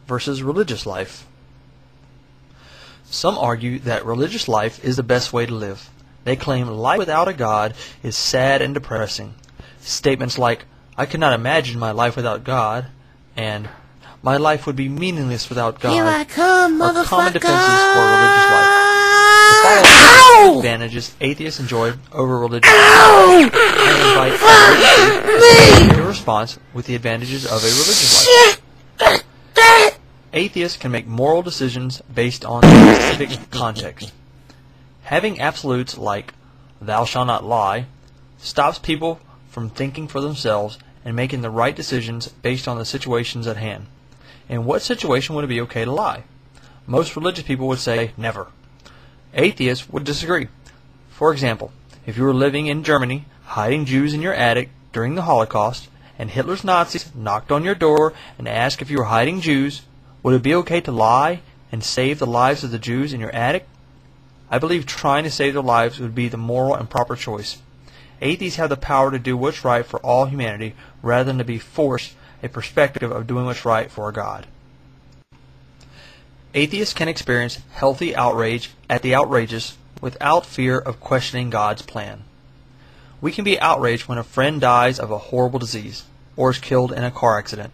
versus religious life. Some argue that religious life is the best way to live. They claim life without a God is sad and depressing. Statements like, "I could not imagine my life without God," and "my life would be meaningless without God," Here I come, are common motherfucker! defenses for religious life. The following advantages atheists enjoy over religious life. I invite you to response with the advantages of a religious life. Atheists can make moral decisions based on specific context. Having absolutes like "thou shalt not lie" stops people from thinking for themselves and making the right decisions based on the situations at hand. In what situation would it be okay to lie? Most religious people would say never. Atheists would disagree. For example, if you were living in Germany, hiding Jews in your attic during the Holocaust, and Hitler's Nazis knocked on your door and asked if you were hiding Jews, would it be okay to lie and save the lives of the Jews in your attic? I believe trying to save their lives would be the moral and proper choice. Atheists have the power to do what's right for all humanity rather than to be forced a perspective of doing what's right for a God. Atheists can experience healthy outrage at the outrageous without fear of questioning God's plan. We can be outraged when a friend dies of a horrible disease or is killed in a car accident.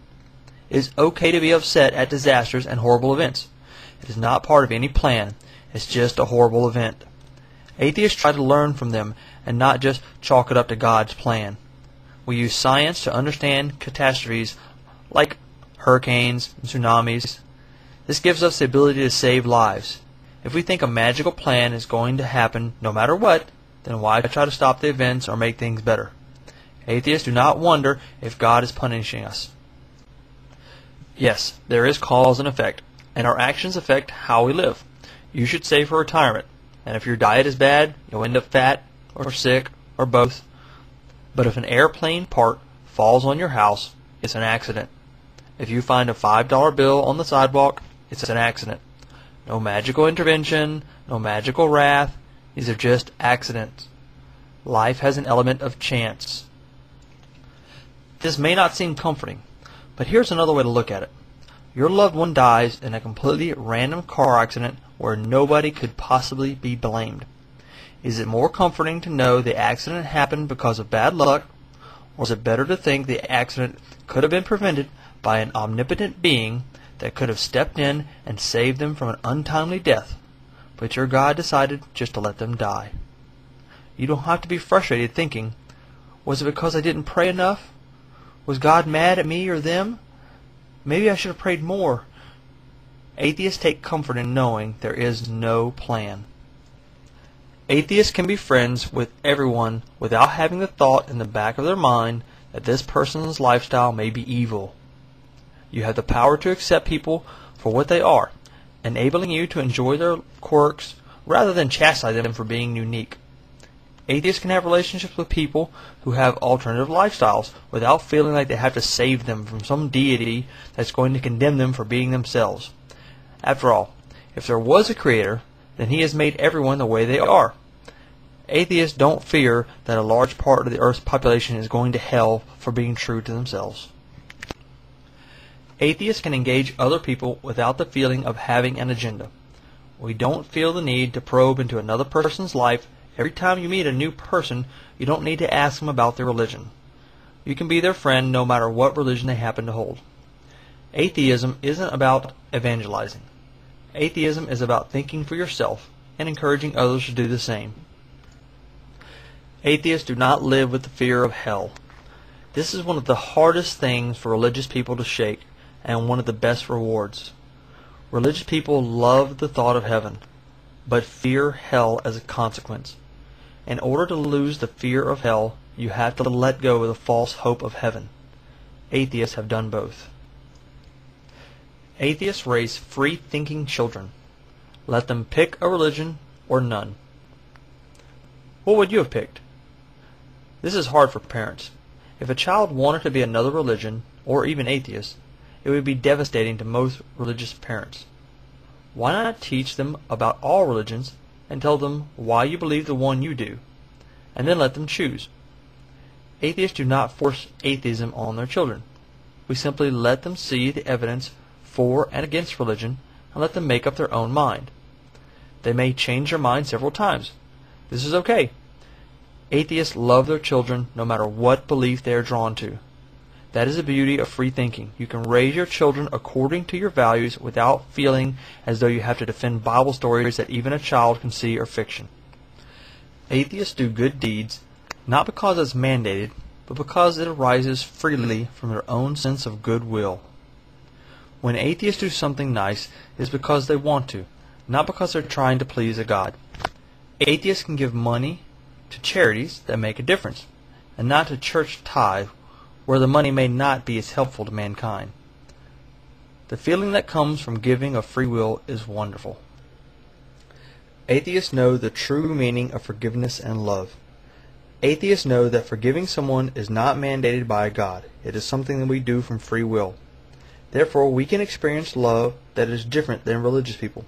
It is okay to be upset at disasters and horrible events. It is not part of any plan. It's just a horrible event. Atheists try to learn from them and not just chalk it up to God's plan. We use science to understand catastrophes like hurricanes and tsunamis. This gives us the ability to save lives. If we think a magical plan is going to happen no matter what, then why try to stop the events or make things better? Atheists do not wonder if God is punishing us. Yes, there is cause and effect, and our actions affect how we live. You should save for retirement, and if your diet is bad, you'll end up fat or sick or both. But if an airplane part falls on your house, it's an accident. If you find a $5 bill on the sidewalk, it's an accident. No magical intervention, no magical wrath. These are just accidents. Life has an element of chance. This may not seem comforting, but here's another way to look at it. Your loved one dies in a completely random car accident where nobody could possibly be blamed. Is it more comforting to know the accident happened because of bad luck, or is it better to think the accident could have been prevented by an omnipotent being that could have stepped in and saved them from an untimely death, but your God decided just to let them die? You don't have to be frustrated thinking, was it because I didn't pray enough? Was God mad at me or them? Maybe I should have prayed more. Atheists take comfort in knowing there is no plan. Atheists can be friends with everyone without having the thought in the back of their mind that this person's lifestyle may be evil. You have the power to accept people for what they are, enabling you to enjoy their quirks rather than chastise them for being unique. Atheists can have relationships with people who have alternative lifestyles without feeling like they have to save them from some deity that's going to condemn them for being themselves. After all, if there was a creator, then he has made everyone the way they are. Atheists don't fear that a large part of the Earth's population is going to hell for being true to themselves. Atheists can engage other people without the feeling of having an agenda. We don't feel the need to probe into another person's life. Every time you meet a new person, you don't need to ask them about their religion. You can be their friend no matter what religion they happen to hold. Atheism isn't about evangelizing. Atheism is about thinking for yourself and encouraging others to do the same. Atheists do not live with the fear of hell. This is one of the hardest things for religious people to shake, and one of the best rewards. Religious people love the thought of heaven, but fear hell as a consequence. In order to lose the fear of hell, you have to let go of the false hope of heaven. Atheists have done both. Atheists raise free-thinking children. Let them pick a religion or none. What would you have picked? This is hard for parents. If a child wanted to be another religion, or even atheist, it would be devastating to most religious parents. Why not teach them about all religions and tell them why you believe the one you do, and then let them choose? Atheists do not force atheism on their children. We simply let them see the evidence for and against religion and let them make up their own mind. They may change their mind several times. This is okay. Atheists love their children no matter what belief they are drawn to. That is the beauty of free thinking. You can raise your children according to your values without feeling as though you have to defend Bible stories that even a child can see are fiction. Atheists do good deeds not because it's mandated, but because it arises freely from their own sense of goodwill. When atheists do something nice, it is because they want to, not because they're trying to please a God. Atheists can give money to charities that make a difference, and not to church tithe, where the money may not be as helpful to mankind. The feeling that comes from giving of free will is wonderful. Atheists know the true meaning of forgiveness and love. Atheists know that forgiving someone is not mandated by a God. It is something that we do from free will. Therefore, we can experience love that is different than religious people.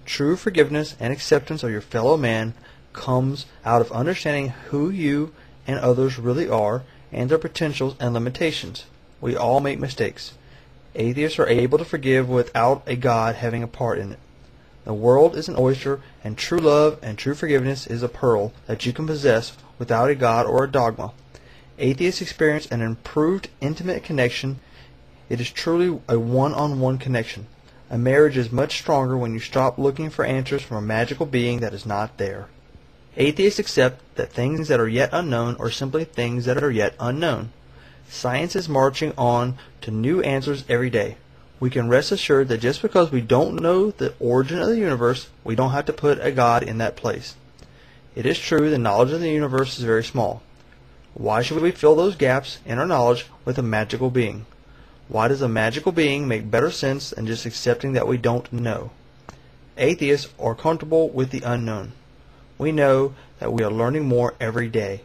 True forgiveness and acceptance of your fellow man comes out of understanding who you and others really are and their potentials and limitations. We all make mistakes. Atheists are able to forgive without a God having a part in it. The world is an oyster, and true love and true forgiveness is a pearl that you can possess without a God or a dogma. Atheists experience an improved intimate connection. It is truly a one-on-one connection. A marriage is much stronger when you stop looking for answers from a magical being that is not there. Atheists accept that things that are yet unknown are simply things that are yet unknown. Science is marching on to new answers every day. We can rest assured that just because we don't know the origin of the universe, we don't have to put a God in that place. It is true the knowledge of the universe is very small. Why should we fill those gaps in our knowledge with a magical being? Why does a magical being make better sense than just accepting that we don't know? Atheists are comfortable with the unknown. We know that we are learning more every day.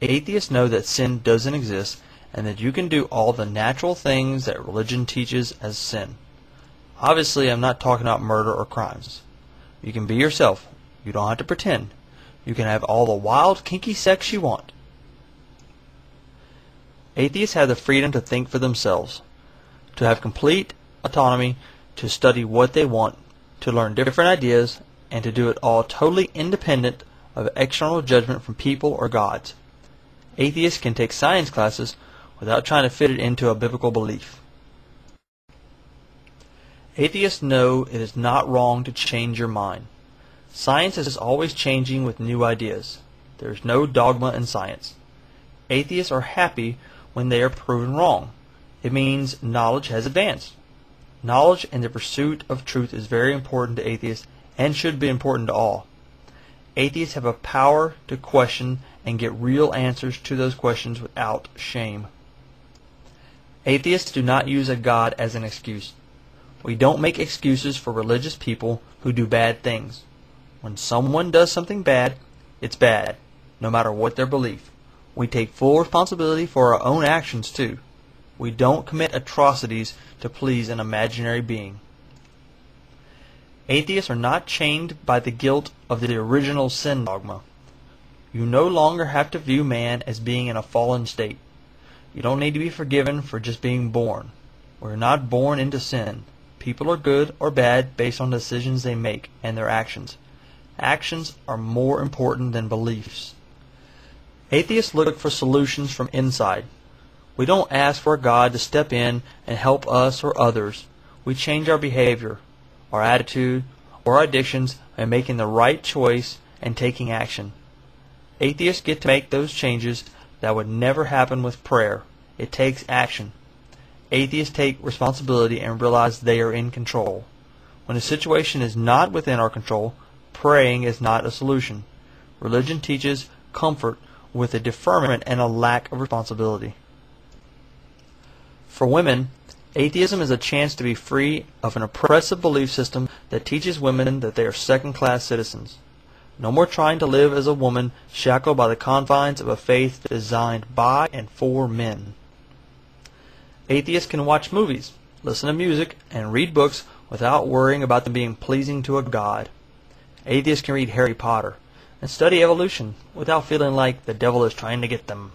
Atheists know that sin doesn't exist and that you can do all the natural things that religion teaches as sin. Obviously, I'm not talking about murder or crimes. You can be yourself. You don't have to pretend. You can have all the wild, kinky sex you want. Atheists have the freedom to think for themselves, to have complete autonomy, to study what they want, to learn different ideas, and to do it all totally independent of external judgment from people or gods. Atheists can take science classes without trying to fit it into a biblical belief. Atheists know it is not wrong to change your mind. Science is always changing with new ideas. There is no dogma in science. Atheists are happy when they are proven wrong. It means knowledge has advanced. Knowledge and the pursuit of truth is very important to atheists and should be important to all. Atheists have a power to question and get real answers to those questions without shame. Atheists do not use a God as an excuse. We don't make excuses for religious people who do bad things. When someone does something bad, it's bad, no matter what their belief. We take full responsibility for our own actions too. We don't commit atrocities to please an imaginary being. Atheists are not chained by the guilt of the original sin dogma. You no longer have to view man as being in a fallen state. You don't need to be forgiven for just being born. We're not born into sin. People are good or bad based on decisions they make and their actions. Actions are more important than beliefs. Atheists look for solutions from inside. We don't ask for God to step in and help us or others. We change our behavior, our attitude, or our addictions by making the right choice and taking action. Atheists get to make those changes that would never happen with prayer. It takes action. Atheists take responsibility and realize they are in control. When a situation is not within our control, praying is not a solution. Religion teaches comfort with a deferment and a lack of responsibility. For women, atheism is a chance to be free of an oppressive belief system that teaches women that they are second-class citizens. No more trying to live as a woman shackled by the confines of a faith designed by and for men. Atheists can watch movies, listen to music, and read books without worrying about them being pleasing to a god. Atheists can read Harry Potter and study evolution without feeling like the devil is trying to get them.